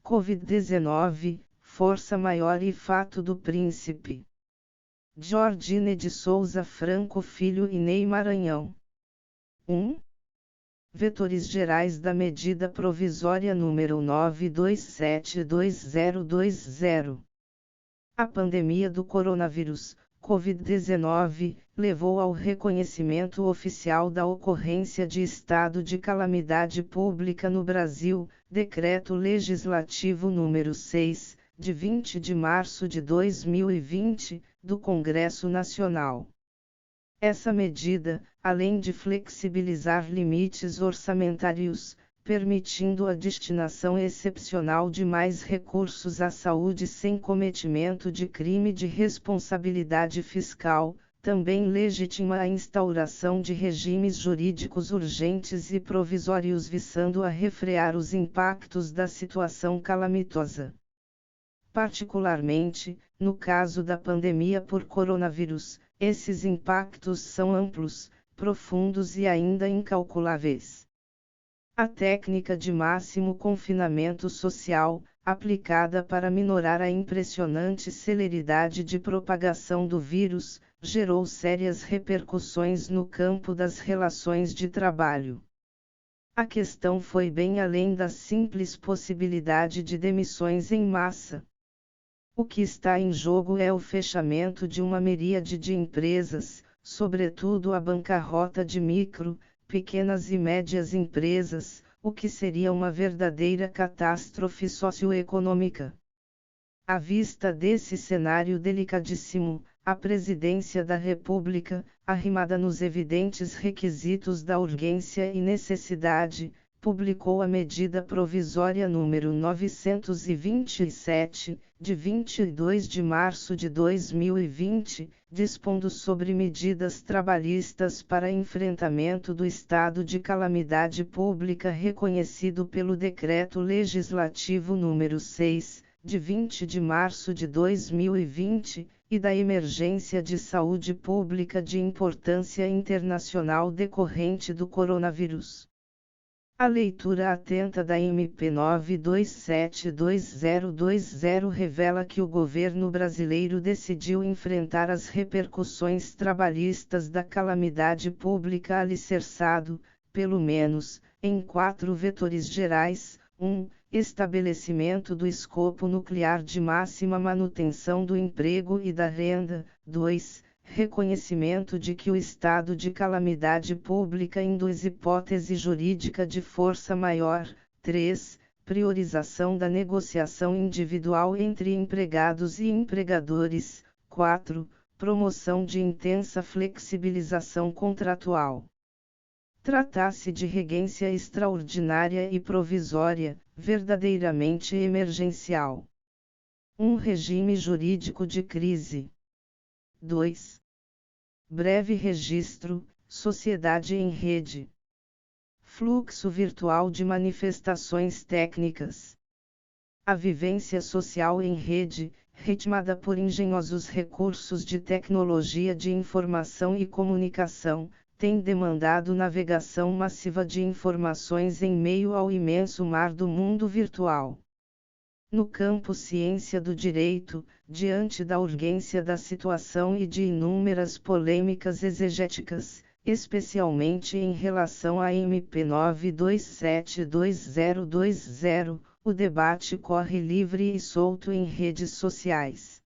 Covid-19, força maior e fato do príncipe. Jordine de Souza Franco Filho e Ney Maranhão. 1. Vetores gerais da medida provisória número 9272020. A pandemia do coronavírus, Covid-19, levou ao reconhecimento oficial da ocorrência de estado de calamidade pública no Brasil, Decreto Legislativo número 6, de 20 de março de 2020, do Congresso Nacional. Essa medida, além de flexibilizar limites orçamentários, permitindo a destinação excepcional de mais recursos à saúde sem cometimento de crime de responsabilidade fiscal, também legitima a instauração de regimes jurídicos urgentes e provisórios visando a refrear os impactos da situação calamitosa. Particularmente, no caso da pandemia por coronavírus, esses impactos são amplos, profundos e ainda incalculáveis. A técnica de máximo confinamento social, aplicada para minorar a impressionante celeridade de propagação do vírus, gerou sérias repercussões no campo das relações de trabalho. A questão foi bem além da simples possibilidade de demissões em massa. O que está em jogo é o fechamento de uma miríade de empresas, sobretudo a bancarrota de micro, pequenas e médias empresas, o que seria uma verdadeira catástrofe socioeconômica. À vista desse cenário delicadíssimo, a Presidência da República, arrimada nos evidentes requisitos da urgência e necessidade, publicou a medida provisória número 927, de 22 de março de 2020, dispondo sobre medidas trabalhistas para enfrentamento do estado de calamidade pública reconhecido pelo Decreto Legislativo número 6, de 20 de março de 2020, e da emergência de saúde pública de importância internacional decorrente do coronavírus. A leitura atenta da MP 9272020 revela que o governo brasileiro decidiu enfrentar as repercussões trabalhistas da calamidade pública alicerçado, pelo menos, em 4 vetores gerais: 1. Estabelecimento do escopo nuclear de máxima manutenção do emprego e da renda. 2. Reconhecimento de que o estado de calamidade pública induz hipótese jurídica de força maior. 3. Priorização da negociação individual entre empregados e empregadores. 4. Promoção de intensa flexibilização contratual. Trata-se de regência extraordinária e provisória, verdadeiramente emergencial. Um regime jurídico de crise. 2. Breve registro, sociedade em rede. Fluxo virtual de manifestações técnicas. A vivência social em rede, ritmada por engenhosos recursos de tecnologia de informação e comunicação, tem demandado navegação massiva de informações em meio ao imenso mar do mundo virtual. No campo ciência do direito, diante da urgência da situação e de inúmeras polêmicas exegéticas, especialmente em relação à MP 9272020, o debate corre livre e solto em redes sociais.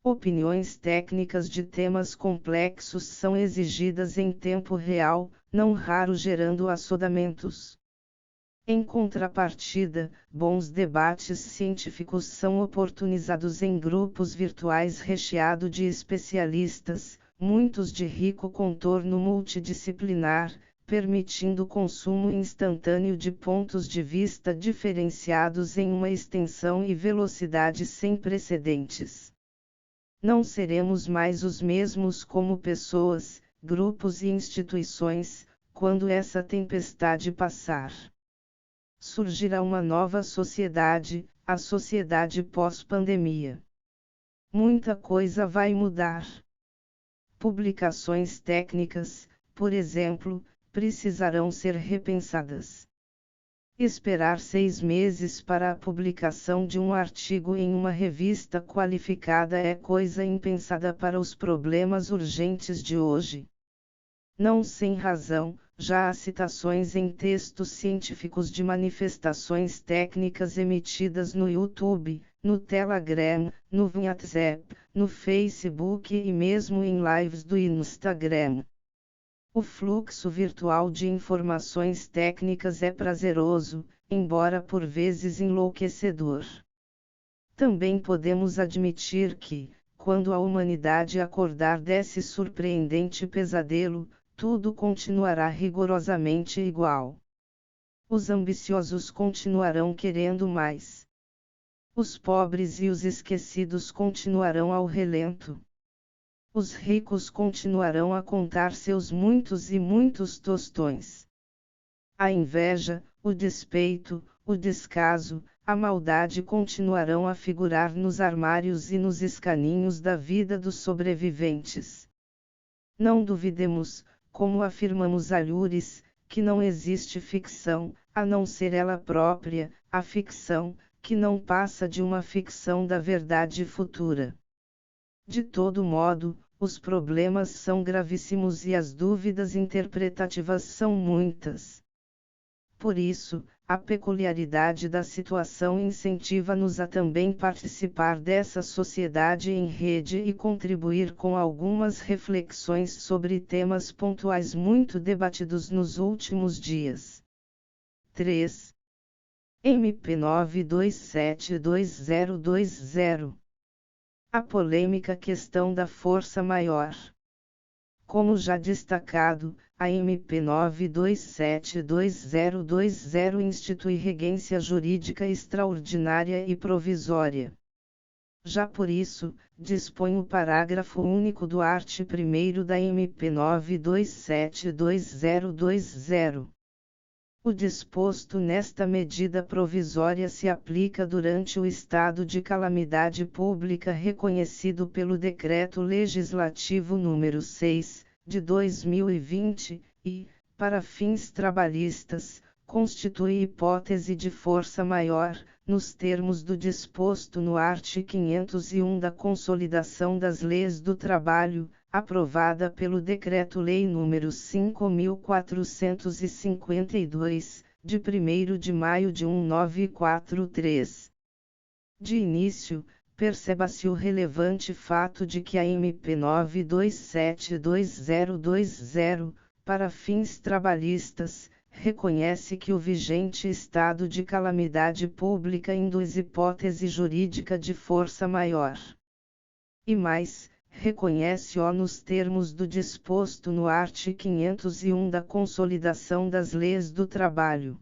Opiniões técnicas de temas complexos são exigidas em tempo real, não raro gerando assodamentos. Em contrapartida, bons debates científicos são oportunizados em grupos virtuais recheados de especialistas, muitos de rico contorno multidisciplinar, permitindo o consumo instantâneo de pontos de vista diferenciados em uma extensão e velocidade sem precedentes. Não seremos mais os mesmos como pessoas, grupos e instituições, quando essa tempestade passar. Surgirá uma nova sociedade, a sociedade pós-pandemia. Muita coisa vai mudar. Publicações técnicas, por exemplo, precisarão ser repensadas. Esperar 6 meses para a publicação de um artigo em uma revista qualificada é coisa impensada para os problemas urgentes de hoje. Não sem razão, já há citações em textos científicos de manifestações técnicas emitidas no YouTube, no Telegram, no WhatsApp, no Facebook e mesmo em lives do Instagram. O fluxo virtual de informações técnicas é prazeroso, embora por vezes enlouquecedor. Também podemos admitir que, quando a humanidade acordar desse surpreendente pesadelo, tudo continuará rigorosamente igual. Os ambiciosos continuarão querendo mais. Os pobres e os esquecidos continuarão ao relento. Os ricos continuarão a contar seus muitos e muitos tostões. A inveja, o despeito, o descaso, a maldade continuarão a figurar nos armários e nos escaninhos da vida dos sobreviventes. Não duvidemos, como afirmamos alhures, que não existe ficção, a não ser ela própria, a ficção, que não passa de uma ficção da verdade futura. De todo modo, os problemas são gravíssimos e as dúvidas interpretativas são muitas. Por isso, a peculiaridade da situação incentiva-nos a também participar dessa sociedade em rede e contribuir com algumas reflexões sobre temas pontuais muito debatidos nos últimos dias. 3. MP 9272020. A polêmica questão da força maior. Como já destacado, a MP 9272020 institui regência jurídica extraordinária e provisória. Já por isso, dispõe o parágrafo único do art. 1º da MP 9272020. O disposto nesta medida provisória se aplica durante o estado de calamidade pública reconhecido pelo Decreto Legislativo nº 6, de 2020, e, para fins trabalhistas, constitui hipótese de força maior, nos termos do disposto no art. 501 da Consolidação das Leis do Trabalho, aprovada pelo Decreto-Lei nº 5.452, de 1º de maio de 1943. De início, perceba-se o relevante fato de que a MP 9272020, para fins trabalhistas, reconhece que o vigente estado de calamidade pública induz hipótese jurídica de força maior. E mais, reconhece-o nos termos do disposto no art. 501 da Consolidação das Leis do Trabalho.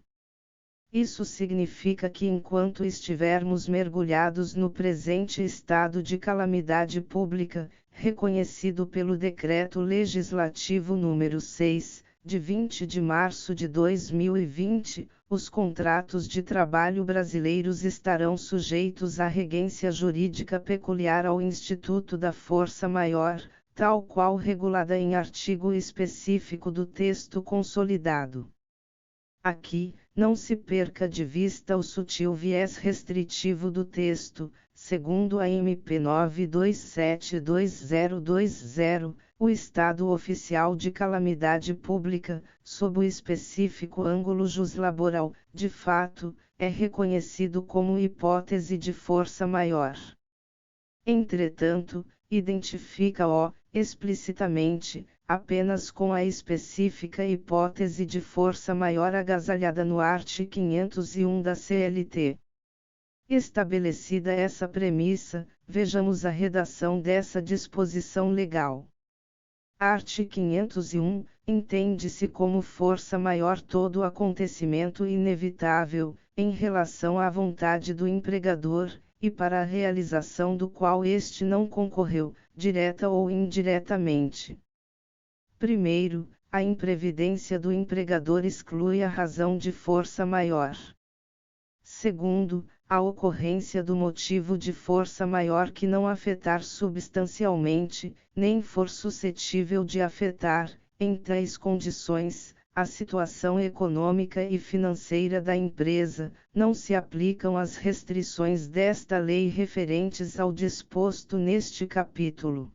Isso significa que enquanto estivermos mergulhados no presente estado de calamidade pública, reconhecido pelo Decreto Legislativo nº 6, de 20 de março de 2020, os contratos de trabalho brasileiros estarão sujeitos à regência jurídica peculiar ao Instituto da Força Maior, tal qual regulada em artigo específico do texto consolidado. Aqui, não se perca de vista o sutil viés restritivo do texto. Segundo a MP 9272020, o estado oficial de calamidade pública, sob o específico ângulo juslaboral, de fato, é reconhecido como hipótese de força maior. Entretanto, identifica-o, explicitamente, apenas com a específica hipótese de força maior agasalhada no art. 501 da CLT. Estabelecida essa premissa, vejamos a redação dessa disposição legal. Art. 501, entende-se como força maior todo acontecimento inevitável, em relação à vontade do empregador, e para a realização do qual este não concorreu, direta ou indiretamente. Primeiro, a imprevidência do empregador exclui a razão de força maior. Segundo, a ocorrência do motivo de força maior que não afetar substancialmente, nem for suscetível de afetar, em tais condições, à situação econômica e financeira da empresa, não se aplicam as restrições desta lei referentes ao disposto neste capítulo.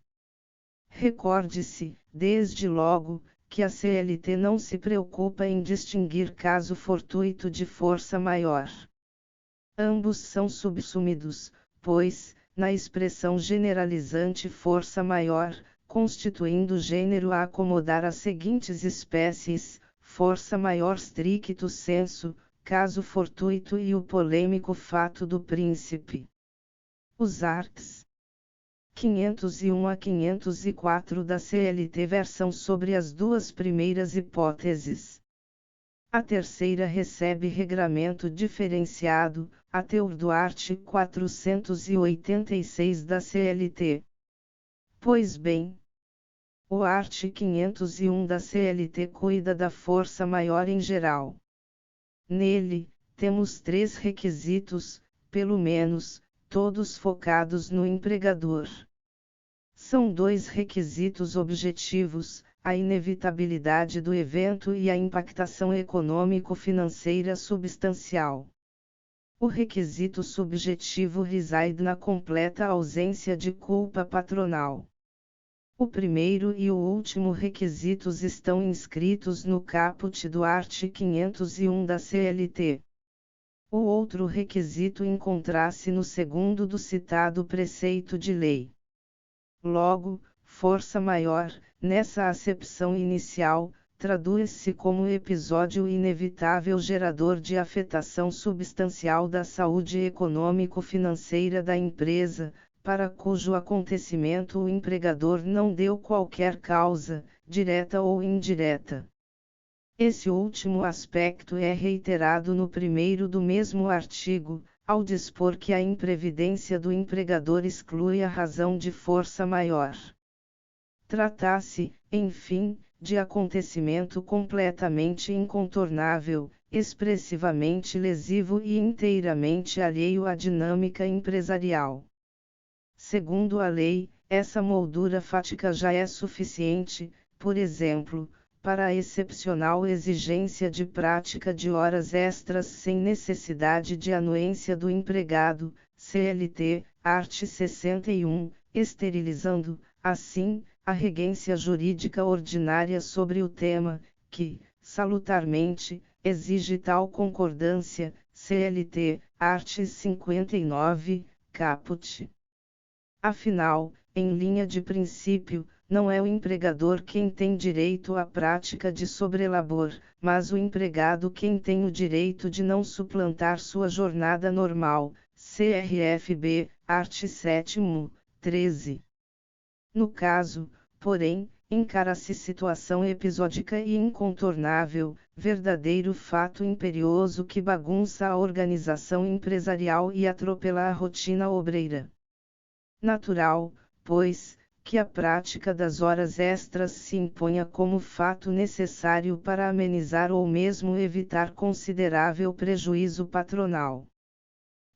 Recorde-se, desde logo, que a CLT não se preocupa em distinguir caso fortuito de força maior. Ambos são subsumidos, pois, na expressão generalizante força maior, constituindo gênero a acomodar as seguintes espécies: força maior stricto sensu, caso fortuito e o polêmico fato do príncipe. Os arts. 501 a 504 da CLT versam sobre as duas primeiras hipóteses. A terceira recebe regramento diferenciado, a teor do art. 486 da CLT. Pois bem, o art. 501 da CLT cuida da força maior em geral. Nele, temos 3 requisitos, pelo menos, todos focados no empregador. São 2 requisitos objetivos: a inevitabilidade do evento e a impactação econômico-financeira substancial. O requisito subjetivo reside na completa ausência de culpa patronal. O primeiro e o último requisitos estão inscritos no caput do art. 501 da CLT. O outro requisito encontra-se no segundo do citado preceito de lei. Logo, força maior, nessa acepção inicial, traduz-se como episódio inevitável gerador de afetação substancial da saúde econômico-financeira da empresa, para cujo acontecimento o empregador não deu qualquer causa, direta ou indireta. Esse último aspecto é reiterado no primeiro do mesmo artigo, ao dispor que a imprevidência do empregador exclui a razão de força maior. Trata-se, enfim, de acontecimento completamente incontornável, expressivamente lesivo e inteiramente alheio à dinâmica empresarial. Segundo a lei, essa moldura fática já é suficiente, por exemplo, para a excepcional exigência de prática de horas extras sem necessidade de anuência do empregado, CLT, art. 61, esterilizando, assim, a regência jurídica ordinária sobre o tema, que, salutarmente, exige tal concordância, CLT, art. 59, caput. Afinal, em linha de princípio, não é o empregador quem tem direito à prática de sobrelabor, mas o empregado quem tem o direito de não suplantar sua jornada normal, CRFB, art. 7º, 13. No caso, porém, encara-se situação episódica e incontornável, verdadeiro fato imperioso que bagunça a organização empresarial e atropela a rotina obreira. Natural, pois, que a prática das horas extras se imponha como fato necessário para amenizar ou mesmo evitar considerável prejuízo patronal.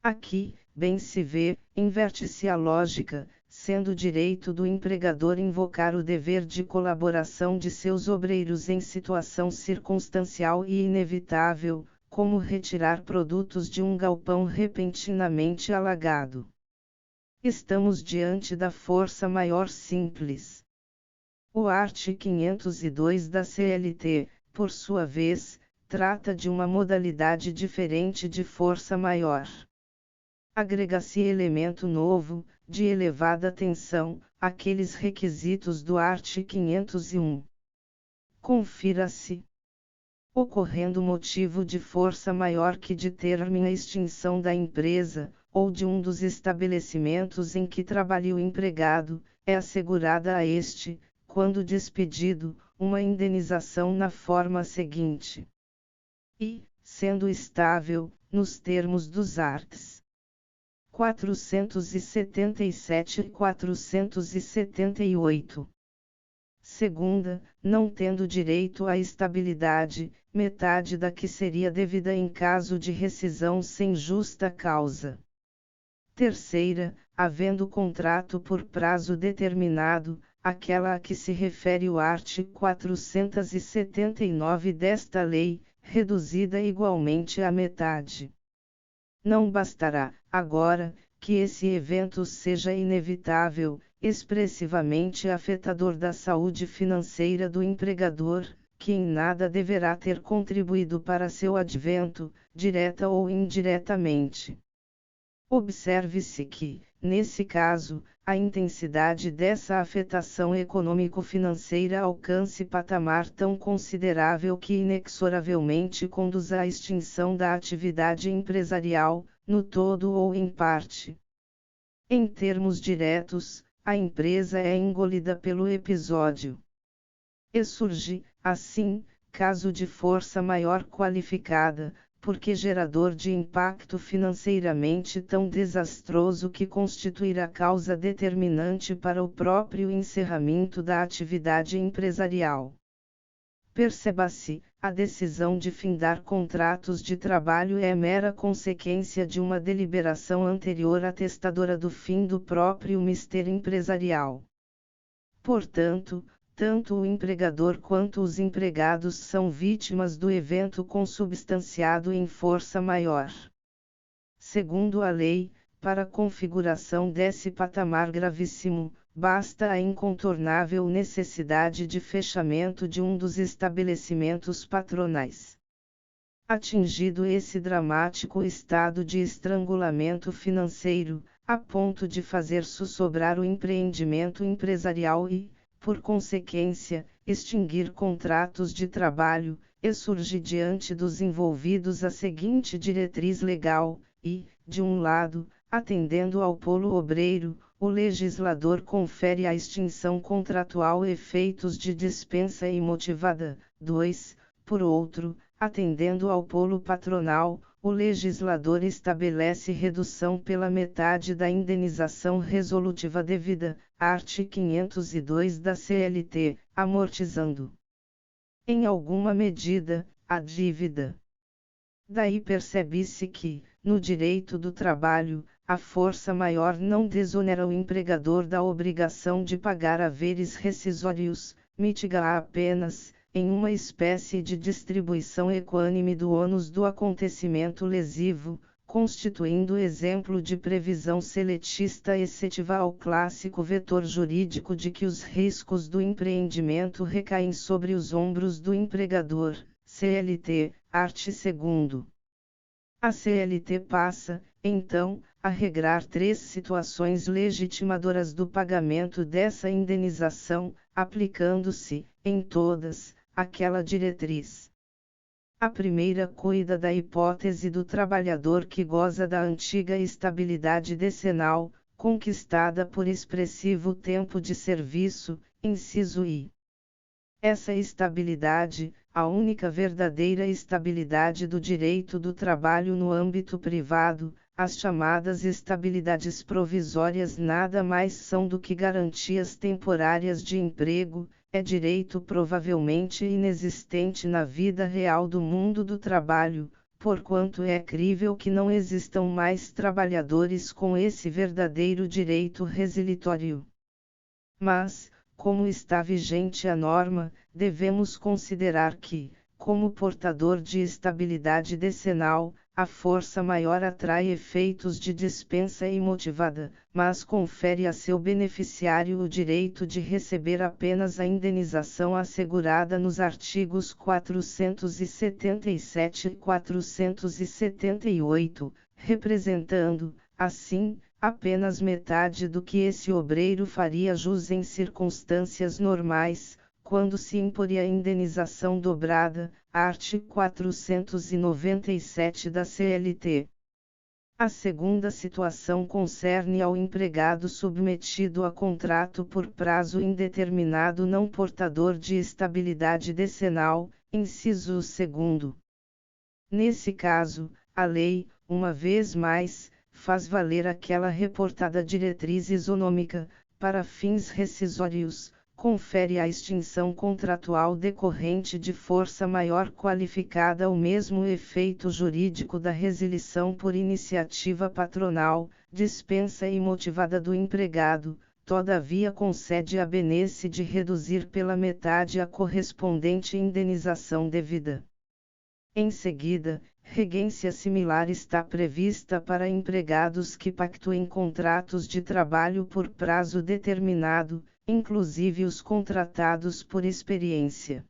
Aqui, bem se vê, inverte-se a lógica, sendo direito do empregador invocar o dever de colaboração de seus obreiros em situação circunstancial e inevitável, como retirar produtos de um galpão repentinamente alagado. Estamos diante da força maior simples. O art. 502 da CLT, por sua vez, trata de uma modalidade diferente de força maior. Agrega-se elemento novo, de elevada tensão, àqueles requisitos do art. 501. Confira-se. Ocorrendo motivo de força maior que determina a extinção da empresa, ou de um dos estabelecimentos em que trabalha o empregado, é assegurada a este, quando despedido, uma indenização na forma seguinte. E, sendo estável, nos termos dos arts. 477 e 478. Segunda, não tendo direito à estabilidade, metade da que seria devida em caso de rescisão sem justa causa. Terceira, havendo contrato por prazo determinado, aquela a que se refere o art. 479 desta lei, reduzida igualmente à metade. Não bastará, agora, que esse evento seja inevitável, expressivamente afetador da saúde financeira do empregador, que em nada deverá ter contribuído para seu advento, direta ou indiretamente. Observe-se que, nesse caso, a intensidade dessa afetação econômico-financeira alcance patamar tão considerável que inexoravelmente conduza à extinção da atividade empresarial, no todo ou em parte. Em termos diretos, a empresa é engolida pelo episódio. E surge, assim, caso de força maior qualificada, porque gerador de impacto financeiramente tão desastroso que constituirá causa determinante para o próprio encerramento da atividade empresarial. Perceba-se, a decisão de findar contratos de trabalho é mera consequência de uma deliberação anterior atestadora do fim do próprio mister empresarial. Portanto, tanto o empregador quanto os empregados são vítimas do evento consubstanciado em força maior. Segundo a lei, para a configuração desse patamar gravíssimo, basta a incontornável necessidade de fechamento de um dos estabelecimentos patronais. Atingido esse dramático estado de estrangulamento financeiro, a ponto de fazer sussobrar o empreendimento empresarial e, por consequência, extinguir contratos de trabalho, e surge diante dos envolvidos a seguinte diretriz legal, e, de um lado, atendendo ao polo obreiro, o legislador confere à extinção contratual efeitos de dispensa imotivada. 2. Por outro, atendendo ao polo patronal, o legislador estabelece redução pela metade da indenização resolutiva devida, art. 502 da CLT, amortizando, em alguma medida, a dívida. Daí percebe-se que, no direito do trabalho, a força maior não desonera o empregador da obrigação de pagar haveres rescisórios, mitiga-a apenas, em uma espécie de distribuição equânime do ônus do acontecimento lesivo, constituindo exemplo de previsão seletista excetiva ao clássico vetor jurídico de que os riscos do empreendimento recaem sobre os ombros do empregador, CLT, art. 2º. A CLT passa, então, a regrar 3 situações legitimadoras do pagamento dessa indenização, aplicando-se, em todas, aquela diretriz. A primeira cuida da hipótese do trabalhador que goza da antiga estabilidade decenal, conquistada por expressivo tempo de serviço, inciso I. Essa estabilidade, a única verdadeira estabilidade do direito do trabalho no âmbito privado, as chamadas estabilidades provisórias nada mais são do que garantias temporárias de emprego, é direito provavelmente inexistente na vida real do mundo do trabalho, porquanto é crível que não existam mais trabalhadores com esse verdadeiro direito resilitório. Mas, como está vigente a norma, devemos considerar que, como portador de estabilidade decenal, a força maior atrai efeitos de dispensa imotivada, mas confere a seu beneficiário o direito de receber apenas a indenização assegurada nos artigos 477 e 478, representando, assim, apenas metade do que esse obreiro faria jus em circunstâncias normais, quando se imporia indenização dobrada, art. 497 da CLT. A segunda situação concerne ao empregado submetido a contrato por prazo indeterminado não portador de estabilidade decenal, inciso 2º. Nesse caso, a lei, uma vez mais, faz valer aquela reportada diretriz isonômica, para fins rescisórios, confere à extinção contratual decorrente de força maior qualificada o mesmo efeito jurídico da resilição por iniciativa patronal, dispensa imotivada do empregado, todavia concede a benesse de reduzir pela metade a correspondente indenização devida. Em seguida, regência similar está prevista para empregados que pactuem contratos de trabalho por prazo determinado, inclusive os contratados por experiência.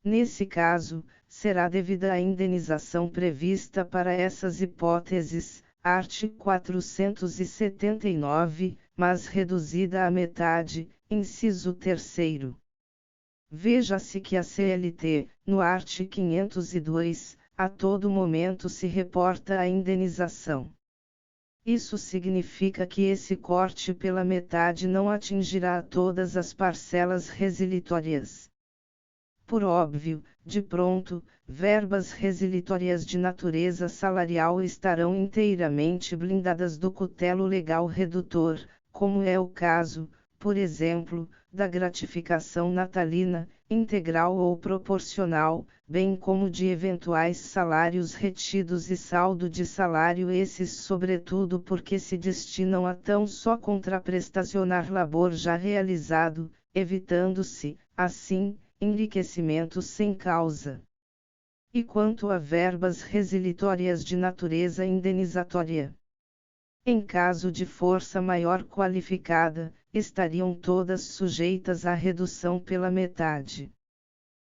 Nesse caso, será devida a indenização prevista para essas hipóteses, art. 479, mas reduzida à metade, inciso 3º. Veja-se que a CLT, no art. 502, a todo momento se reporta a indenização. Isso significa que esse corte pela metade não atingirá a todas as parcelas resilitórias. Por óbvio, de pronto, verbas resilitórias de natureza salarial estarão inteiramente blindadas do cutelo legal redutor, como é o caso, por exemplo, da gratificação natalina, integral ou proporcional, bem como de eventuais salários retidos e saldo de salário, esses sobretudo porque se destinam a tão só contraprestacionar labor já realizado, evitando-se, assim, enriquecimento sem causa. E quanto a verbas resilitórias de natureza indenizatória? Em caso de força maior qualificada, estariam todas sujeitas à redução pela metade.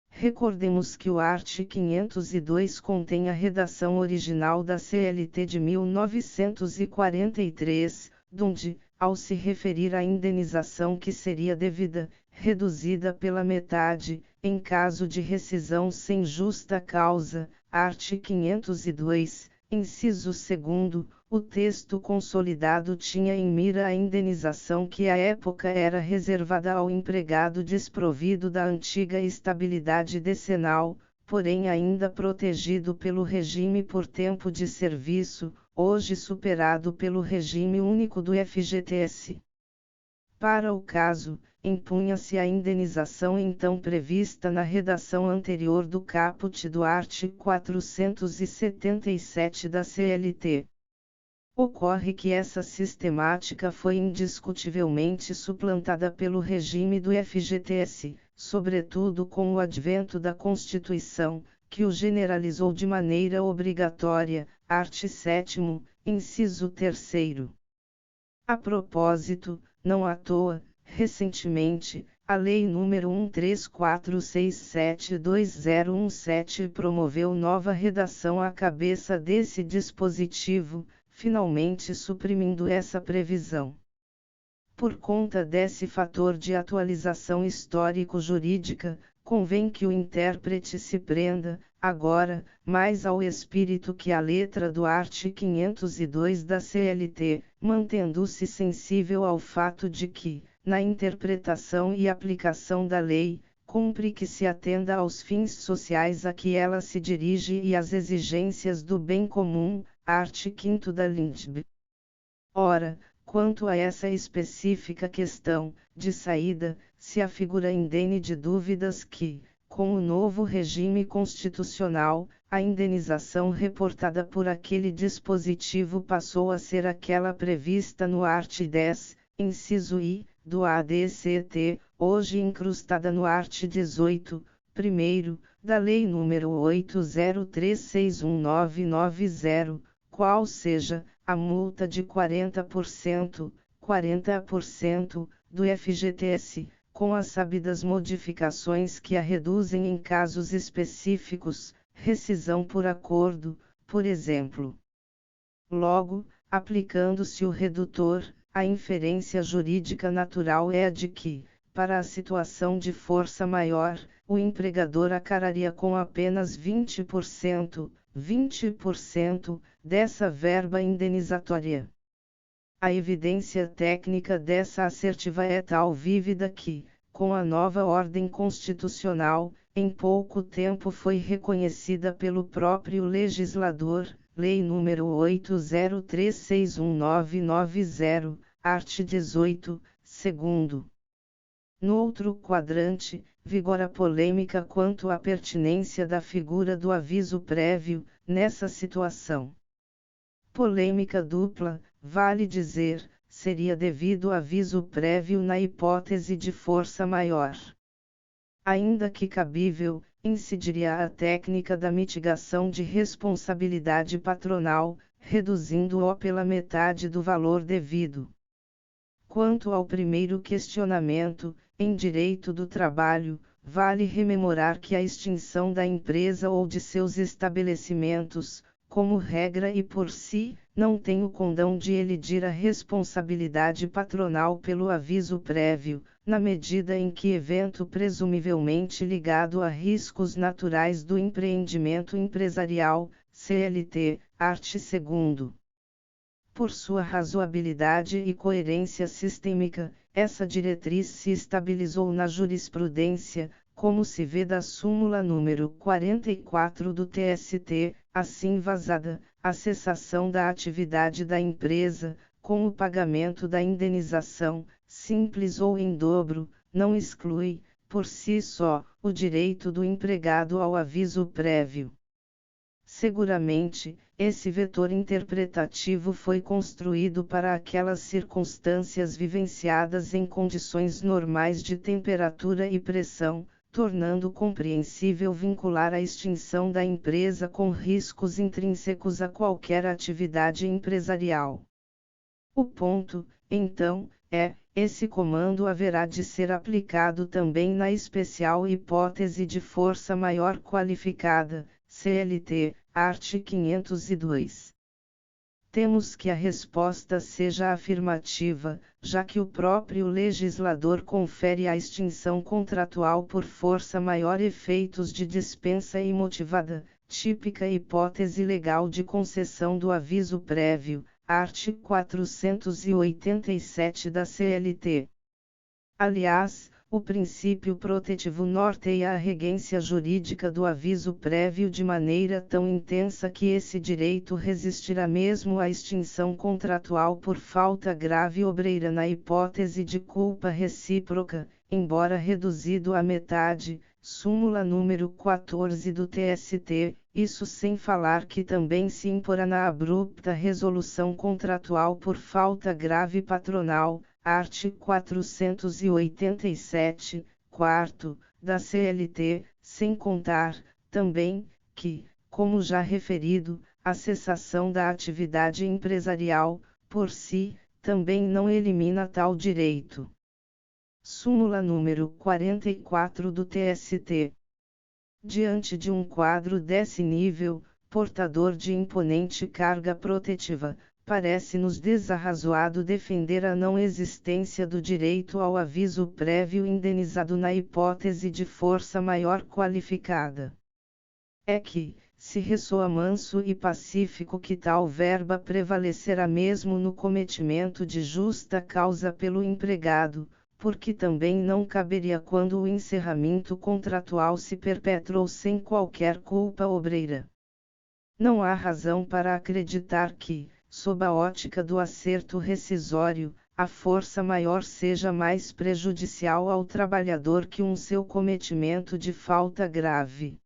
Recordemos que o art. 502 contém a redação original da CLT de 1943, donde, ao se referir à indenização que seria devida, reduzida pela metade, em caso de rescisão sem justa causa, art. 502, inciso 2º, o texto consolidado tinha em mira a indenização que à época era reservada ao empregado desprovido da antiga estabilidade decenal, porém ainda protegido pelo regime por tempo de serviço, hoje superado pelo regime único do FGTS. Para o caso, impunha-se a indenização então prevista na redação anterior do caput do art. 477 da CLT. Ocorre que essa sistemática foi indiscutivelmente suplantada pelo regime do FGTS, sobretudo com o advento da Constituição, que o generalizou de maneira obrigatória, art. 7º, inciso 3º. A propósito, não à toa, recentemente, a Lei nº 13467/2017 promoveu nova redação à cabeça desse dispositivo, finalmente suprimindo essa previsão. Por conta desse fator de atualização histórico-jurídica, convém que o intérprete se prenda, agora, mais ao espírito que à letra do art. 502 da CLT, mantendo-se sensível ao fato de que, na interpretação e aplicação da lei, cumpre que se atenda aos fins sociais a que ela se dirige e às exigências do bem comum, art. 5º da LINDB. Ora, quanto a essa específica questão, de saída, se afigura indene de dúvidas que, com o novo regime constitucional, a indenização reportada por aquele dispositivo passou a ser aquela prevista no art. 10, inciso I, do ADCT, hoje incrustada no art. 18, primeiro, da Lei nº 80361990, qual seja, a multa de 40%, do FGTS, com as sabidas modificações que a reduzem em casos específicos, rescisão por acordo, por exemplo. Logo, aplicando-se o redutor, a inferência jurídica natural é a de que, para a situação de força maior, o empregador arcaria com apenas 20% dessa verba indenizatória. A evidência técnica dessa assertiva é tal vívida que, com a nova ordem constitucional, em pouco tempo foi reconhecida pelo próprio legislador, Lei nº 80361990, art. 18, segundo. No outro quadrante, vigora polêmica quanto à pertinência da figura do aviso prévio, nessa situação. Polêmica dupla, vale dizer, seria devido aviso prévio na hipótese de força maior. Ainda que cabível, incidiria a técnica da mitigação de responsabilidade patronal, reduzindo-o pela metade do valor devido. Quanto ao primeiro questionamento, em direito do trabalho, vale rememorar que a extinção da empresa ou de seus estabelecimentos, como regra e por si, não tem o condão de elidir a responsabilidade patronal pelo aviso prévio, na medida em que evento presumivelmente ligado a riscos naturais do empreendimento empresarial, CLT, art. 2º. Por sua razoabilidade e coerência sistêmica, essa diretriz se estabilizou na jurisprudência, como se vê da súmula número 44 do TST, assim vazada, a cessação da atividade da empresa, com o pagamento da indenização, simples ou em dobro, não exclui, por si só, o direito do empregado ao aviso prévio. Seguramente, esse vetor interpretativo foi construído para aquelas circunstâncias vivenciadas em condições normais de temperatura e pressão, tornando compreensível vincular a extinção da empresa com riscos intrínsecos a qualquer atividade empresarial. O ponto, então, é: esse comando haverá de ser aplicado também na especial hipótese de força maior qualificada, CLT, art. 502. Temos que a resposta seja afirmativa, já que o próprio legislador confere à extinção contratual por força maior efeitos de dispensa imotivada, típica hipótese legal de concessão do aviso prévio, art. 487 da CLT. Aliás, o princípio protetivo norteia a regência jurídica do aviso prévio de maneira tão intensa que esse direito resistirá mesmo à extinção contratual por falta grave obreira na hipótese de culpa recíproca, embora reduzido à metade, súmula número 14 do TST, isso sem falar que também se imporá na abrupta resolução contratual por falta grave patronal, art. 487, quarto, da CLT, sem contar, também, que, como já referido, a cessação da atividade empresarial, por si, também não elimina tal direito. Súmula número 44 do TST. Diante de um quadro desse nível, portador de imponente carga protetiva, parece-nos desarrazoado defender a não existência do direito ao aviso prévio indenizado na hipótese de força maior qualificada. É que, se ressoa manso e pacífico que tal verba prevalecerá mesmo no cometimento de justa causa pelo empregado, porque também não caberia quando o encerramento contratual se perpetrou sem qualquer culpa obreira. Não há razão para acreditar que, sob a ótica do acerto rescisório, a força maior seja mais prejudicial ao trabalhador que seu cometimento de falta grave.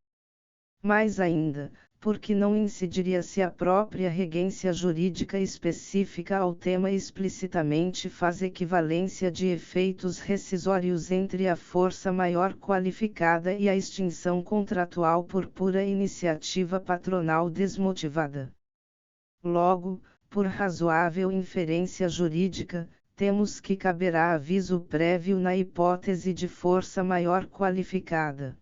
Mais ainda, porque não incidiria se a própria regência jurídica específica ao tema explicitamente faz equivalência de efeitos rescisórios entre a força maior qualificada e a extinção contratual por pura iniciativa patronal desmotivada. Logo, por razoável inferência jurídica, temos que caberá aviso prévio na hipótese de força maior qualificada.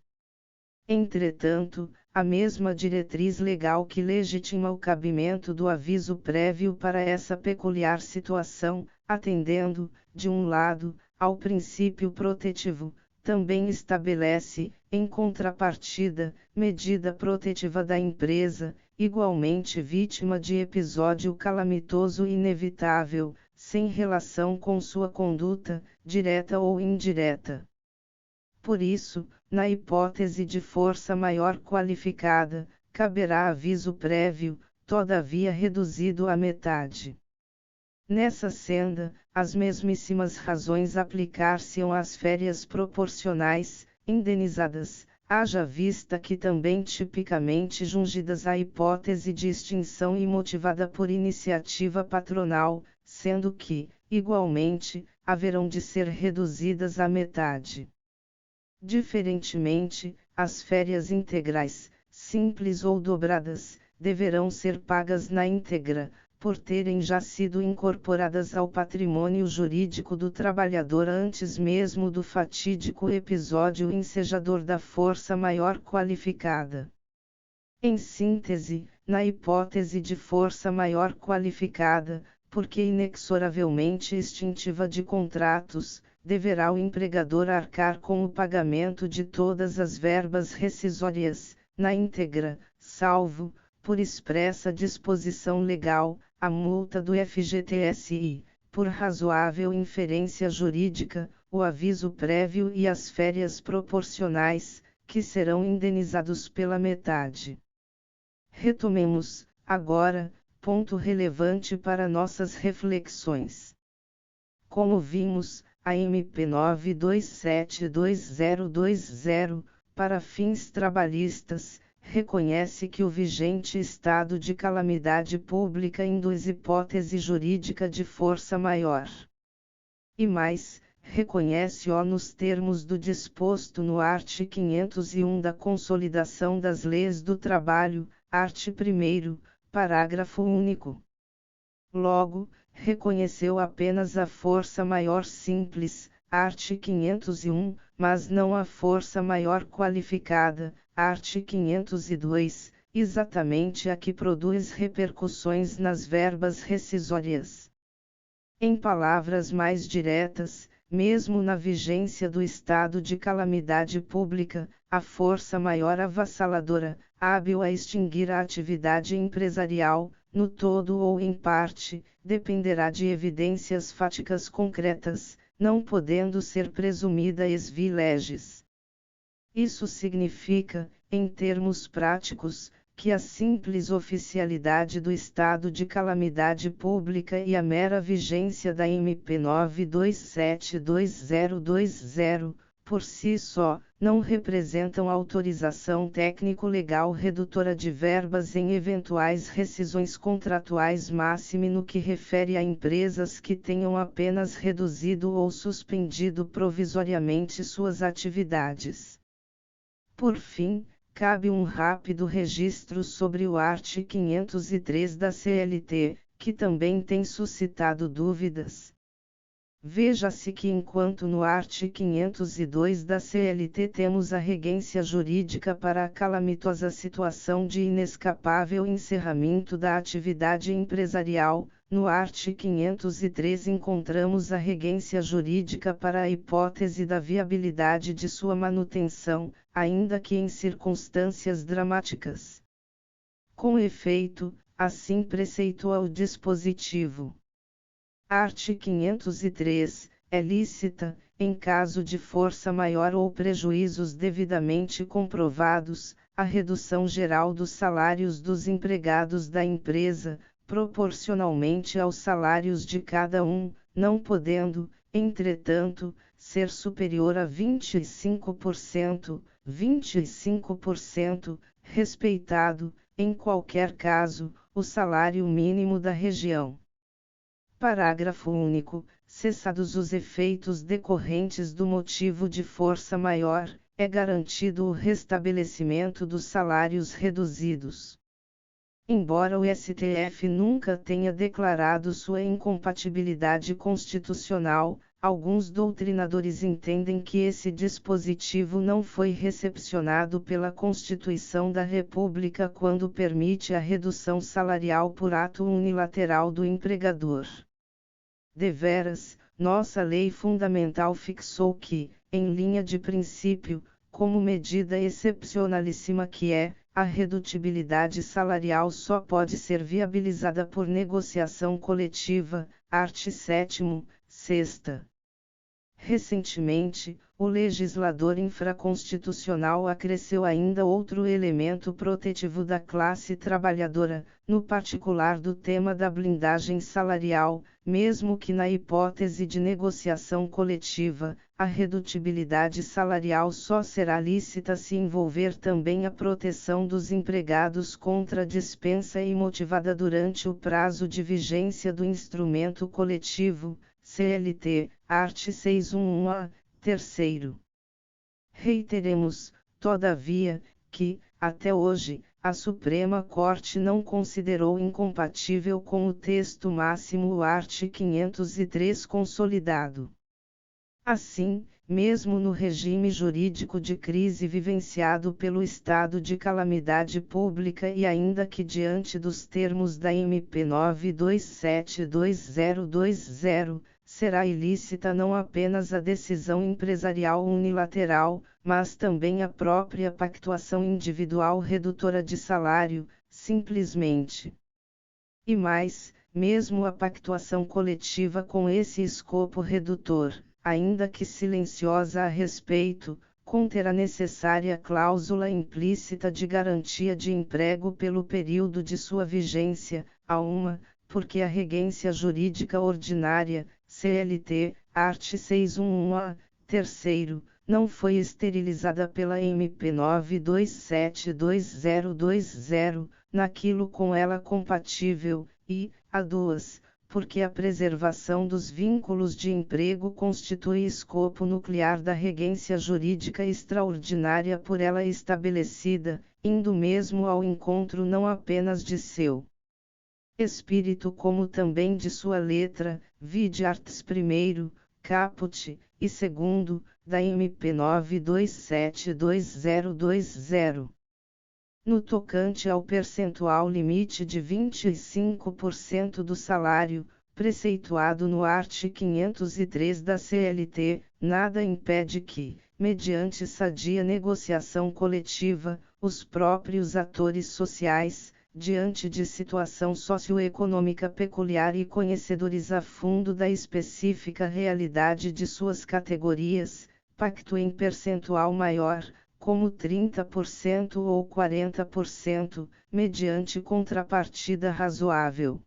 Entretanto, a mesma diretriz legal que legitima o cabimento do aviso prévio para essa peculiar situação, atendendo, de um lado, ao princípio protetivo, também estabelece, em contrapartida, medida protetiva da empresa, igualmente vítima de episódio calamitoso inevitável, sem relação com sua conduta, direta ou indireta. Por isso, na hipótese de força maior qualificada, caberá aviso prévio, todavia reduzido à metade. Nessa senda, as mesmíssimas razões aplicar-se-ão às férias proporcionais, indenizadas, haja vista que também tipicamente jungidas à hipótese de extinção imotivada por iniciativa patronal, sendo que, igualmente, haverão de ser reduzidas à metade. Diferentemente, as férias integrais, simples ou dobradas, deverão ser pagas na íntegra, por terem já sido incorporadas ao patrimônio jurídico do trabalhador antes mesmo do fatídico episódio ensejador da força maior qualificada. Em síntese, na hipótese de força maior qualificada, porque inexoravelmente extintiva de contratos, deverá o empregador arcar com o pagamento de todas as verbas rescisórias, na íntegra, salvo, por expressa disposição legal, a multa do FGTSI, por razoável inferência jurídica, o aviso prévio e as férias proporcionais, que serão indenizados pela metade. Retomemos, agora, ponto relevante para nossas reflexões. Como vimos, a MP 9272020, para fins trabalhistas, reconhece que o vigente estado de calamidade pública induz hipótese jurídica de força maior. E mais, reconhece-o nos termos do disposto no art. 501 da Consolidação das Leis do Trabalho, art. 1º, parágrafo único. Logo, reconheceu apenas a força maior simples, art. 501, mas não a força maior qualificada, art. 502, exatamente a que produz repercussões nas verbas rescisórias. Em palavras mais diretas, mesmo na vigência do estado de calamidade pública, a força maior avassaladora, hábil a extinguir a atividade empresarial, no todo ou em parte, dependerá de evidências fáticas concretas, não podendo ser presumida ex vi leges. Isso significa, em termos práticos, que a simples oficialidade do estado de calamidade pública e a mera vigência da MP 9272020, por si só, não representam autorização técnico-legal redutora de verbas em eventuais rescisões contratuais máxime no que refere a empresas que tenham apenas reduzido ou suspendido provisoriamente suas atividades. Por fim, cabe um rápido registro sobre o art. 503 da CLT, que também tem suscitado dúvidas. Veja-se que enquanto no art. 502 da CLT temos a regência jurídica para a calamitosa situação de inescapável encerramento da atividade empresarial, no art. 503 encontramos a regência jurídica para a hipótese da viabilidade de sua manutenção, ainda que em circunstâncias dramáticas. Com efeito, assim preceitua o dispositivo. Art. 503, é lícita, em caso de força maior ou prejuízos devidamente comprovados, a redução geral dos salários dos empregados da empresa, proporcionalmente aos salários de cada um, não podendo, entretanto, ser superior a 25%, respeitado, em qualquer caso, o salário mínimo da região. Parágrafo único. Cessados os efeitos decorrentes do motivo de força maior, é garantido o restabelecimento dos salários reduzidos. Embora o STF nunca tenha declarado sua incompatibilidade constitucional, alguns doutrinadores entendem que esse dispositivo não foi recepcionado pela Constituição da República quando permite a redução salarial por ato unilateral do empregador. Deveras, nossa lei fundamental fixou que, em linha de princípio, como medida excepcionalíssima que é, a redutibilidade salarial só pode ser viabilizada por negociação coletiva, art. 7º, 6ª. Recentemente, o legislador infraconstitucional acresceu ainda outro elemento protetivo da classe trabalhadora, no particular do tema da blindagem salarial, mesmo que na hipótese de negociação coletiva, a redutibilidade salarial só será lícita se envolver também a proteção dos empregados contra dispensa imotivada durante o prazo de vigência do instrumento coletivo, CLT, art. 611-A, terceiro. Reiteremos, todavia, que, até hoje, a Suprema Corte não considerou incompatível com o texto máximo o art. 503 consolidado. Assim, mesmo no regime jurídico de crise vivenciado pelo estado de calamidade pública e ainda que diante dos termos da MP 927/2020, será ilícita não apenas a decisão empresarial unilateral, mas também a própria pactuação individual redutora de salário, simplesmente. E mais, mesmo a pactuação coletiva com esse escopo redutor, ainda que silenciosa a respeito, conter a necessária cláusula implícita de garantia de emprego pelo período de sua vigência, porque a regência jurídica ordinária, CLT, art. 611-A, terceiro, não foi esterilizada pela MP 927/2020, naquilo com ela compatível, e, porque a preservação dos vínculos de emprego constitui escopo nuclear da regência jurídica extraordinária por ela estabelecida, indo mesmo ao encontro não apenas de seu espírito como também de sua letra, vide arts. 1º, caput, e 2º, da MP 927/2020. No tocante ao percentual limite de 25% do salário, preceituado no art. 503 da CLT, nada impede que, mediante sadia negociação coletiva, os próprios atores sociais, diante de situação socioeconômica peculiar e conhecedores a fundo da específica realidade de suas categorias, pactuem percentual maior, como 30% ou 40%, mediante contrapartida razoável.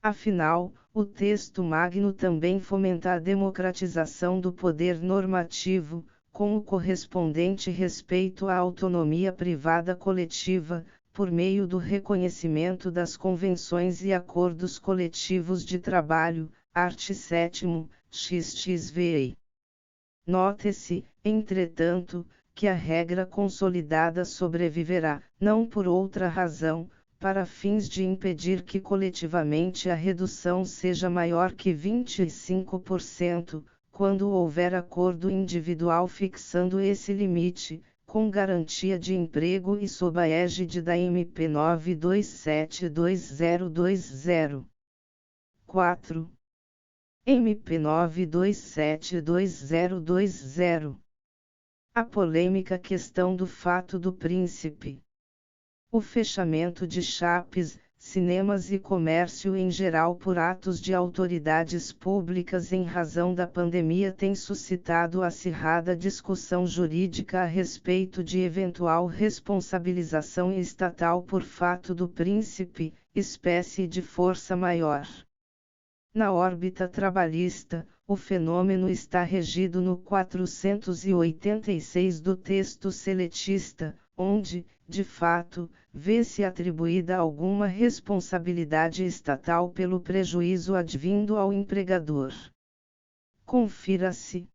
Afinal, o texto magno também fomenta a democratização do poder normativo, com o correspondente respeito à autonomia privada coletiva, por meio do reconhecimento das convenções e acordos coletivos de trabalho, art. 7º, XXVI. Note-se, entretanto, que a regra consolidada sobreviverá, não por outra razão, para fins de impedir que coletivamente a redução seja maior que 25%, quando houver acordo individual fixando esse limite, com garantia de emprego e sob a égide da MP 927/2020. 4. MP 927/2020. A polêmica questão do fato do príncipe. O fechamento de shoppings, cinemas e comércio em geral por atos de autoridades públicas em razão da pandemia tem suscitado acirrada discussão jurídica a respeito de eventual responsabilização estatal por fato do príncipe, espécie de força maior. Na órbita trabalhista, o fenômeno está regido no 486 do texto seletista, onde, de fato, vê-se atribuída alguma responsabilidade estatal pelo prejuízo advindo ao empregador. Confira-se.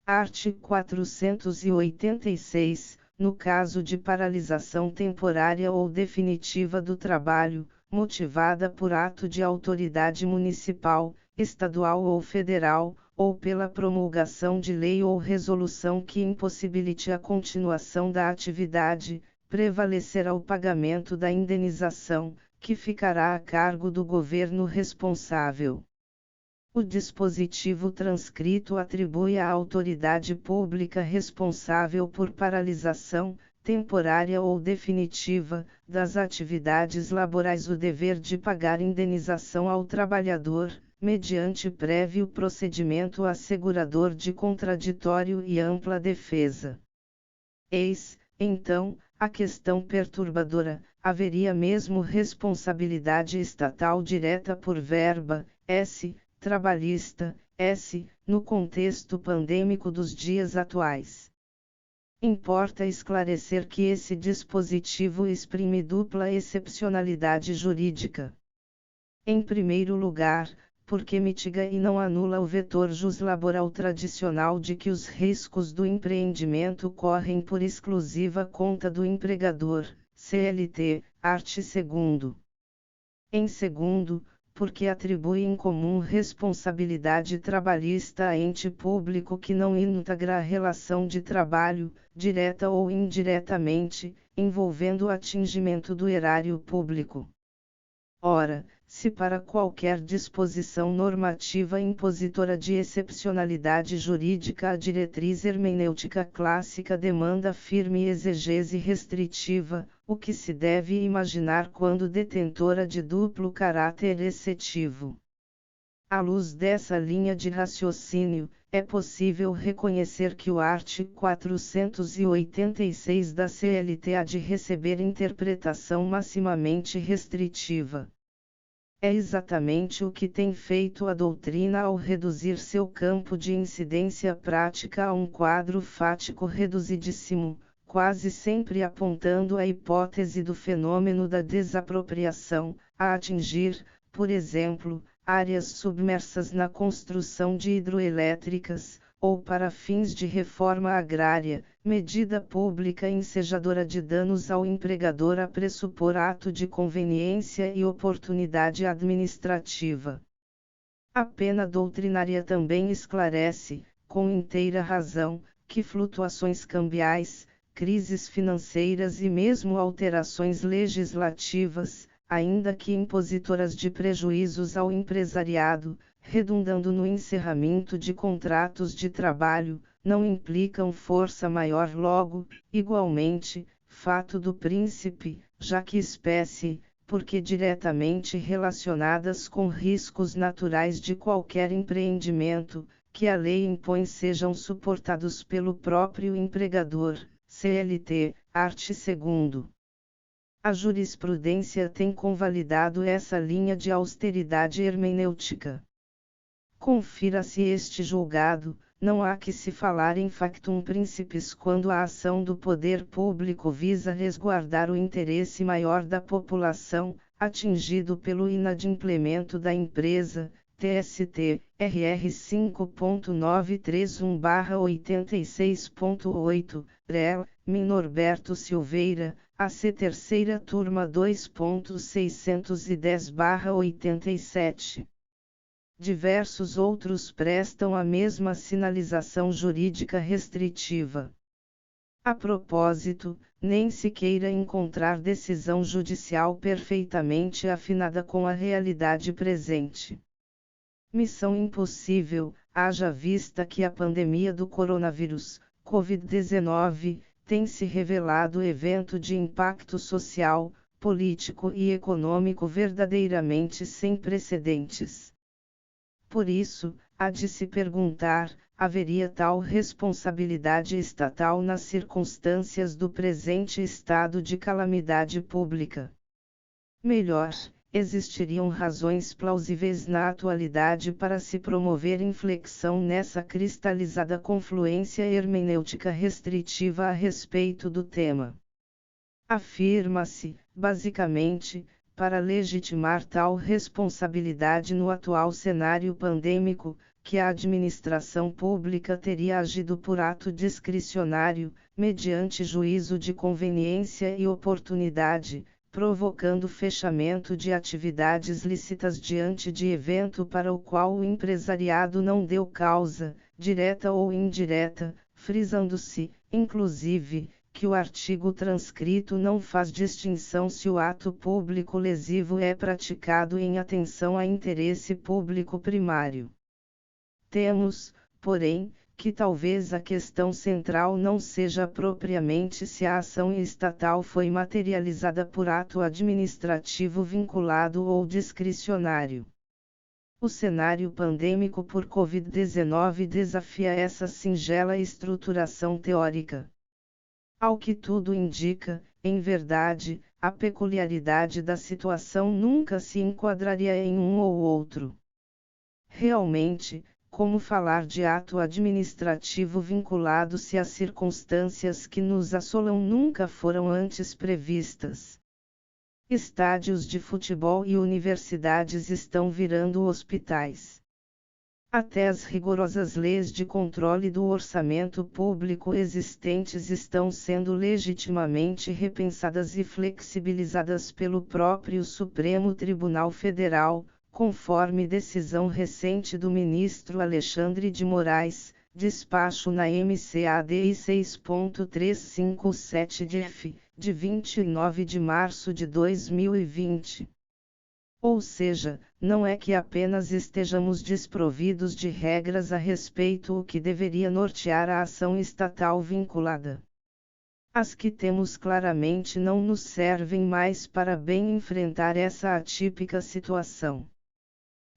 Art. 486, no caso de paralisação temporária ou definitiva do trabalho, motivada por ato de autoridade municipal, estadual ou federal, ou pela promulgação de lei ou resolução que impossibilite a continuação da atividade, prevalecerá o pagamento da indenização, que ficará a cargo do governo responsável. O dispositivo transcrito atribui à autoridade pública responsável por paralisação, temporária ou definitiva, das atividades laborais o dever de pagar indenização ao trabalhador, mediante prévio procedimento assegurador de contraditório e ampla defesa. Eis, então, a questão perturbadora: haveria mesmo responsabilidade estatal direta por verba, trabalhista, no contexto pandêmico dos dias atuais? Importa esclarecer que esse dispositivo exprime dupla excepcionalidade jurídica. Em primeiro lugar, porque mitiga e não anula o vetor juslaboral tradicional de que os riscos do empreendimento correm por exclusiva conta do empregador, CLT, art. 2º. Em segundo, porque atribui em comum responsabilidade trabalhista a ente público que não integra a relação de trabalho, direta ou indiretamente, envolvendo o atingimento do erário público. Ora, se para qualquer disposição normativa impositora de excepcionalidade jurídica a diretriz hermenêutica clássica demanda firme exegese restritiva, o que se deve imaginar quando detentora de duplo caráter exceptivo? À luz dessa linha de raciocínio, é possível reconhecer que o art. 486 da CLT há de receber interpretação maximamente restritiva. É exatamente o que tem feito a doutrina ao reduzir seu campo de incidência prática a um quadro fático reduzidíssimo, quase sempre apontando a hipótese do fenômeno da desapropriação, a atingir, por exemplo, áreas submersas na construção de hidroelétricas, ou para fins de reforma agrária, medida pública ensejadora de danos ao empregador a pressupor ato de conveniência e oportunidade administrativa. A pena doutrinária também esclarece, com inteira razão, que flutuações cambiais, crises financeiras e mesmo alterações legislativas, ainda que impositoras de prejuízos ao empresariado, redundando no encerramento de contratos de trabalho, não implicam força maior logo, igualmente, fato do príncipe, já que espécie, porque diretamente relacionadas com riscos naturais de qualquer empreendimento, que a lei impõe sejam suportados pelo próprio empregador, CLT, art. 2º. A jurisprudência tem convalidado essa linha de austeridade hermenêutica. Confira-se este julgado, não há que se falar em factum principis quando a ação do poder público visa resguardar o interesse maior da população, atingido pelo inadimplemento da empresa, TST, RR 5.931/86.8, REL, Norberto Silveira, AC terceira turma 2.610/87. Diversos outros prestam a mesma sinalização jurídica restritiva. A propósito, nem se queira encontrar decisão judicial perfeitamente afinada com a realidade presente. Missão impossível, haja vista que a pandemia do coronavírus, Covid-19, tem se revelado evento de impacto social, político e econômico verdadeiramente sem precedentes. Por isso, há de se perguntar, haveria tal responsabilidade estatal nas circunstâncias do presente estado de calamidade pública? Melhor, existiriam razões plausíveis na atualidade para se promover inflexão nessa cristalizada confluência hermenêutica restritiva a respeito do tema. Afirma-se, basicamente, para legitimar tal responsabilidade no atual cenário pandêmico, que a administração pública teria agido por ato discricionário, mediante juízo de conveniência e oportunidade, provocando fechamento de atividades lícitas diante de evento para o qual o empresariado não deu causa, direta ou indireta, frisando-se, inclusive, que o artigo transcrito não faz distinção se o ato público lesivo é praticado em atenção a interesse público primário. Temos, porém, que talvez a questão central não seja propriamente se a ação estatal foi materializada por ato administrativo vinculado ou discricionário. O cenário pandêmico por Covid-19 desafia essa singela estruturação teórica. Ao que tudo indica, em verdade, a peculiaridade da situação nunca se enquadraria em um ou outro. Realmente, como falar de ato administrativo vinculado se as circunstâncias que nos assolam nunca foram antes previstas? Estádios de futebol e universidades estão virando hospitais. Até as rigorosas leis de controle do orçamento público existentes estão sendo legitimamente repensadas e flexibilizadas pelo próprio Supremo Tribunal Federal, conforme decisão recente do ministro Alexandre de Moraes, despacho na MCADI 6.357-F, de 29 de março de 2020. Ou seja, não é que apenas estejamos desprovidos de regras a respeito o que deveria nortear a ação estatal vinculada. As que temos claramente não nos servem mais para bem enfrentar essa atípica situação.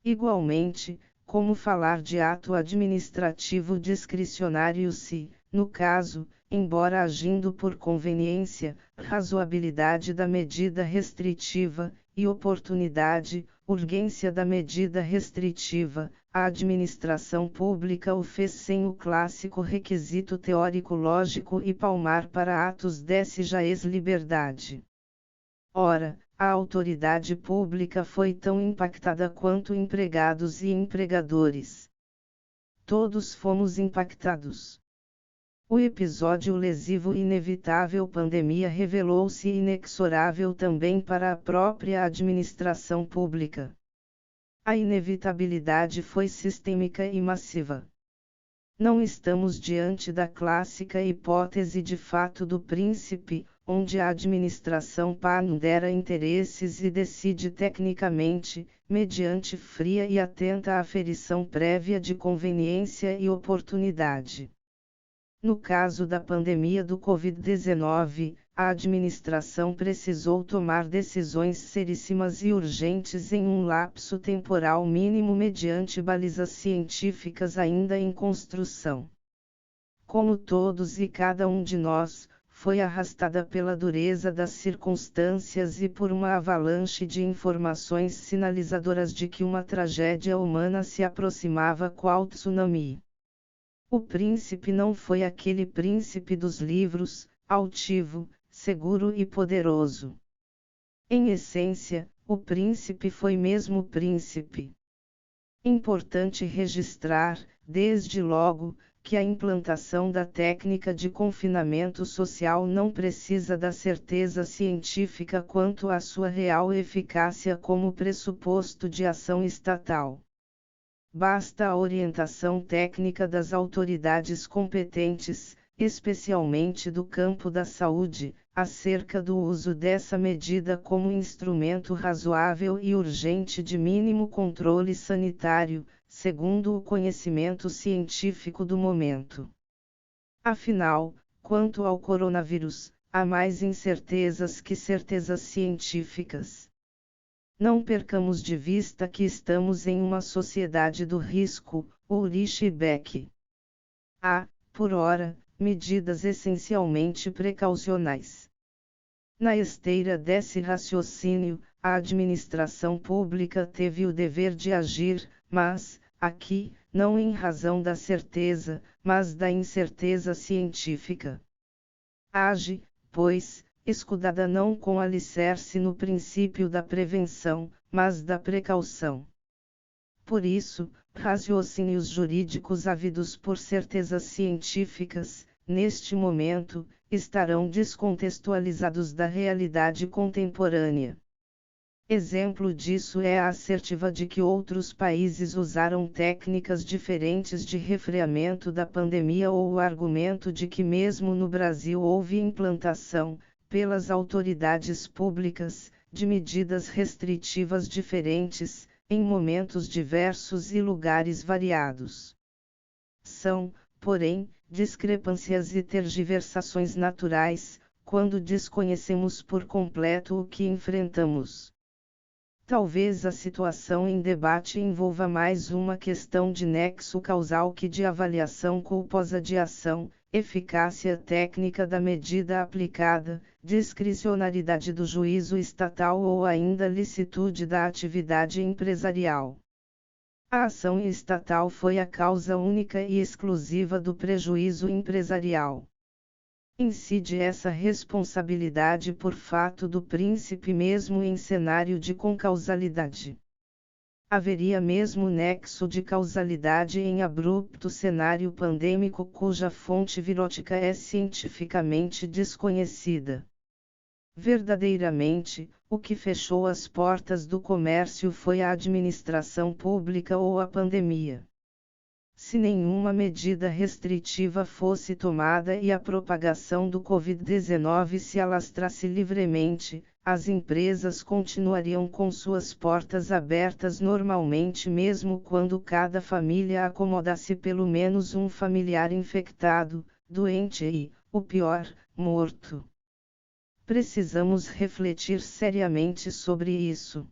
Igualmente, como falar de ato administrativo discricionário se, no caso, embora agindo por conveniência, razoabilidade da medida restritiva, e oportunidade, urgência da medida restritiva, a administração pública o fez sem o clássico requisito teórico-lógico e palmar para atos desse já ex-liberdade. Ora, a autoridade pública foi tão impactada quanto empregados e empregadores. Todos fomos impactados. O episódio lesivo inevitável pandemia revelou-se inexorável também para a própria administração pública. A inevitabilidade foi sistêmica e massiva. Não estamos diante da clássica hipótese de fato do príncipe, onde a administração pondera interesses e decide tecnicamente, mediante fria e atenta aferição prévia de conveniência e oportunidade. No caso da pandemia do Covid-19, a administração precisou tomar decisões seríssimas e urgentes em um lapso temporal mínimo mediante balizas científicas ainda em construção. Como todos e cada um de nós, foi arrastada pela dureza das circunstâncias e por uma avalanche de informações sinalizadoras de que uma tragédia humana se aproximava qual tsunami. O príncipe não foi aquele príncipe dos livros, altivo, seguro e poderoso. Em essência, o príncipe foi mesmo príncipe. Importante registrar, desde logo, que a implantação da técnica de confinamento social não precisa da certeza científica quanto à sua real eficácia como pressuposto de ação estatal. Basta a orientação técnica das autoridades competentes, especialmente do campo da saúde, acerca do uso dessa medida como instrumento razoável e urgente de mínimo controle sanitário, segundo o conhecimento científico do momento. Afinal, quanto ao coronavírus, há mais incertezas que certezas científicas. Não percamos de vista que estamos em uma sociedade do risco, Ulrich Beck. Há, por ora, medidas essencialmente precaucionais. Na esteira desse raciocínio, a administração pública teve o dever de agir, mas, aqui, não em razão da certeza, mas da incerteza científica. Age, pois, escudada não com alicerce no princípio da prevenção, mas da precaução. Por isso, raciocínios jurídicos ávidos por certezas científicas, neste momento, estarão descontextualizados da realidade contemporânea. Exemplo disso é a assertiva de que outros países usaram técnicas diferentes de refreamento da pandemia ou o argumento de que mesmo no Brasil houve implantação, pelas autoridades públicas, de medidas restritivas diferentes, em momentos diversos e lugares variados. São, porém, discrepâncias e tergiversações naturais, quando desconhecemos por completo o que enfrentamos. Talvez a situação em debate envolva mais uma questão de nexo causal que de avaliação culposa de ação, eficácia técnica da medida aplicada, discricionariedade do juízo estatal ou ainda licitude da atividade empresarial. A ação estatal foi a causa única e exclusiva do prejuízo empresarial. Incide essa responsabilidade por fato do príncipe mesmo em cenário de concausalidade. Haveria mesmo nexo de causalidade em abrupto cenário pandêmico cuja fonte virótica é cientificamente desconhecida. Verdadeiramente, o que fechou as portas do comércio foi a administração pública ou a pandemia. Se nenhuma medida restritiva fosse tomada e a propagação do Covid-19 se alastrasse livremente, as empresas continuariam com suas portas abertas normalmente mesmo quando cada família acomodasse pelo menos um familiar infectado, doente e, o pior, morto. Precisamos refletir seriamente sobre isso.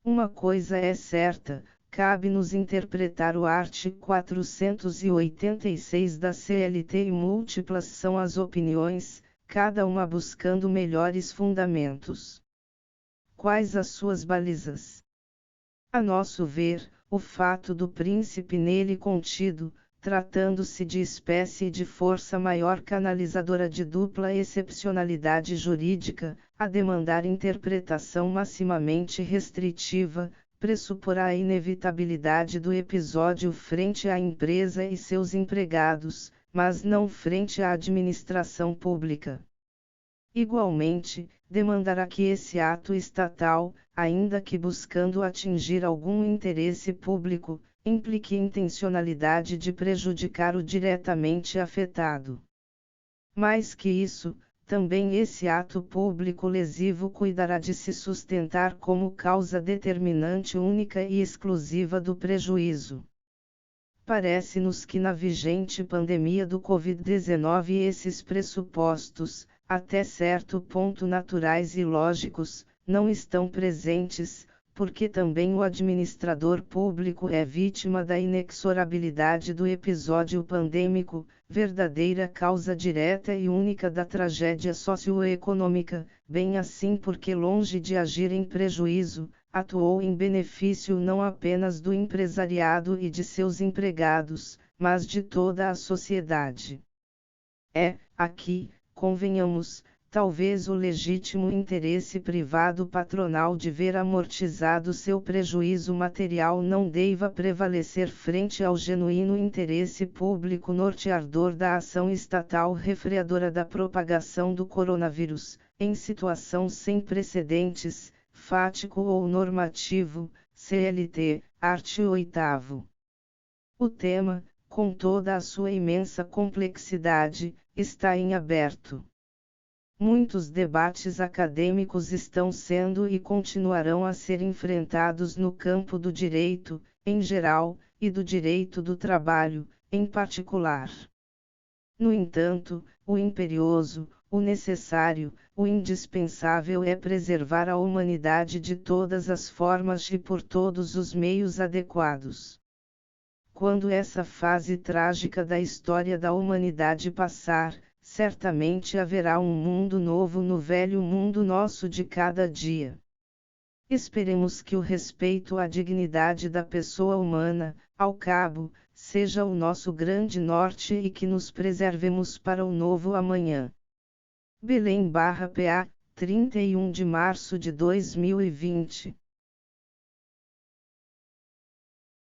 Uma coisa é certa, cabe-nos interpretar o artigo 486 da CLT e múltiplas são as opiniões, cada uma buscando melhores fundamentos. Quais as suas balizas? A nosso ver, o fato do príncipe nele contido, tratando-se de espécie de força maior canalizadora de dupla excepcionalidade jurídica, a demandar interpretação maximamente restritiva, pressuporá a inevitabilidade do episódio frente à empresa e seus empregados, mas não frente à administração pública. Igualmente, demandará que esse ato estatal, ainda que buscando atingir algum interesse público, implique intencionalidade de prejudicar o diretamente afetado. Mais que isso, também esse ato público lesivo cuidará de se sustentar como causa determinante única e exclusiva do prejuízo. Parece-nos que na vigente pandemia do Covid-19 esses pressupostos, até certo ponto naturais e lógicos, não estão presentes, porque também o administrador público é vítima da inexorabilidade do episódio pandêmico, verdadeira causa direta e única da tragédia socioeconômica, bem assim porque longe de agir em prejuízo, atuou em benefício não apenas do empresariado e de seus empregados, mas de toda a sociedade. É, aqui, convenhamos, talvez o legítimo interesse privado patronal de ver amortizado seu prejuízo material não deva prevalecer frente ao genuíno interesse público norteador da ação estatal refreadora da propagação do coronavírus, em situação sem precedentes, fático ou normativo, CLT, art. 8º. O tema, com toda a sua imensa complexidade, está em aberto. Muitos debates acadêmicos estão sendo e continuarão a ser enfrentados no campo do direito, em geral, e do direito do trabalho, em particular. No entanto, o imperioso, o necessário, o indispensável é preservar a humanidade de todas as formas e por todos os meios adequados. Quando essa fase trágica da história da humanidade passar, certamente haverá um mundo novo no velho mundo nosso de cada dia. Esperemos que o respeito à dignidade da pessoa humana, ao cabo, seja o nosso grande norte e que nos preservemos para o novo amanhã. Belém/PA, 31 de março de 2020.